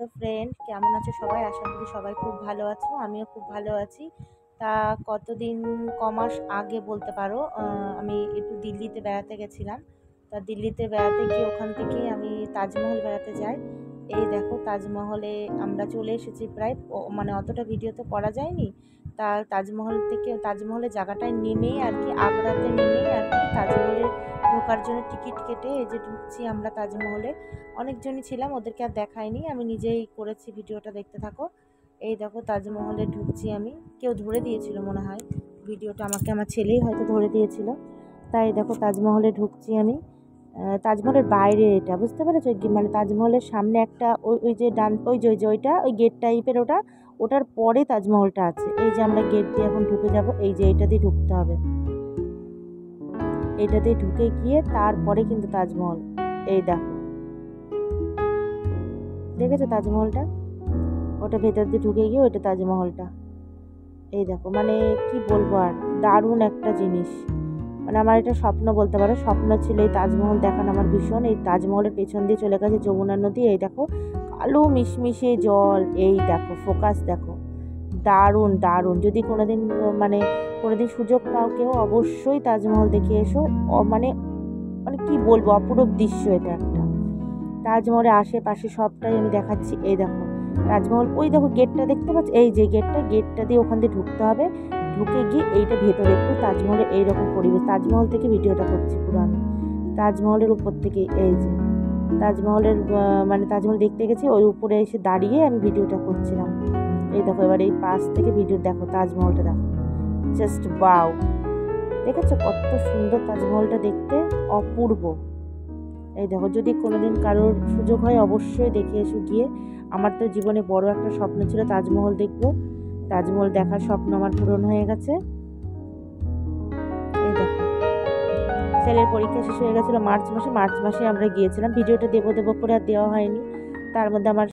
তো ফ্রেন্ড, কেমন আছো সবাই? আশা করি সবাই খুব ভালো আছো, আমিও খুব ভালো আছি। তা কতদিন, কমাস আগে বলতে পারো, আমি একটু দিল্লিতে বেড়াতে গেছিলাম। তা দিল্লিতে বেড়াতে গিয়ে ওখান থেকেই আমি তাজমহল বেড়াতে যাই। এই দেখো তাজমহলে আমরা চলে এসেছি প্রায়, মানে অতটা ভিডিও তো করা যায়নি। তা তাজমহল থেকে, তাজমহলের জায়গাটায় নেমেই আর কি, আগ্রাতে নেমেই আর কি তাজমহলে ঢোকার জন্য টিকিট কেটে এই যে ঢুকছি আমরা তাজমহলে। অনেকজনই ছিলাম, ওদেরকে আর দেখাইনি, আমি নিজেই করেছি, ভিডিওটা দেখতে থাকো। এই দেখো তাজমহলে ঢুকছি আমি, কেউ ধরে দিয়েছিল মনে হয় ভিডিওটা, আমাকে আমার ছেলেই হয়তো ধরে দিয়েছিল। তাই দেখো তাজমহলে ঢুকছি আমি। তাজমহলের বাইরে, এটা বুঝতে পেরেছো, মানে তাজমহলের সামনে একটা ওই ওই যে ডান, ওই যে ওইটা ওই গেট টাইপের, ওটা ওটার পরে তাজমহলটা আছে। এই যে আমরা গেট দিয়ে এখন ঢুকে যাব, এই যে এটা দিয়ে ঢুকতে হবে, এটা দিয়ে ঢুকে গিয়ে তারপরে কিন্তু তাজমহল। এই দেখো, দেখেছো তাজমহলটা? ওটা ভেতর দিয়ে ঢুকে গিয়ে ওইটা তাজমহলটা। এই দেখো, মানে কি বলবো আর, দারুণ একটা জিনিস। মানে আমার এটা স্বপ্ন বলতে পারো, স্বপ্ন ছিল এই তাজমহল দেখানো আমার ভীষণ। এই তাজমহলের পেছন দিয়ে চলে গেছে যমুনা নদী, এই দেখো কালো মিশমিশে জল, এই দেখো ফোকাস দেখো, দারুণ দারুণ। যদি কোনোদিন মানে কোনোদিন সুযোগ পাও কেউ, অবশ্যই তাজমহল দেখে এসো। মানে মানে কি বলবো, অপরূপ দৃশ্য এটা একটা। তাজমহলের আশেপাশে সবটাই আমি দেখাচ্ছি। এই দেখো তাজমহল, ওই দেখো গেটটা দেখতে পাচ্ছ, এই যে গেটটা দিয়ে ওখান দিয়ে ঢুকতে হবে। ঢুকে গিয়ে এইটা ভেতরে পুরো তাজমহলের এইরকম পরিবেশ। তাজমহল থেকে ভিডিওটা করছি পুরো আমি, তাজমহলের উপর থেকে। এই যে তাজমহলের মানে তাজমহল দেখতে গেছি, ওই উপরে এসে দাঁড়িয়ে আমি ভিডিওটা করছিলাম। এই দেখো এবার এই পাশ থেকে ভিডিও দেখো, তাজমহলটা দেখো, জাস্ট ওয়াও। দেখেছো কত সুন্দর তাজমহলটা দেখতে, অপূর্ব। এই দেখো, যদি কোনোদিন কারোর সুযোগ হয় অবশ্যই দেখে এসো গিয়ে। আমার তো জীবনে বড় একটা স্বপ্ন ছিল তাজমহল দেখবো, তাজমহল দেখার স্বপ্ন আমার পূরণ হয়ে গেছে। এই দেখো, ছেলের পরীক্ষা শেষ হয়ে গেছিলো মার্চ মাসে আমরা গিয়েছিলাম। ভিডিওটা দেবো দেবো করে আর দেওয়া হয়নি, তার মধ্যে আমার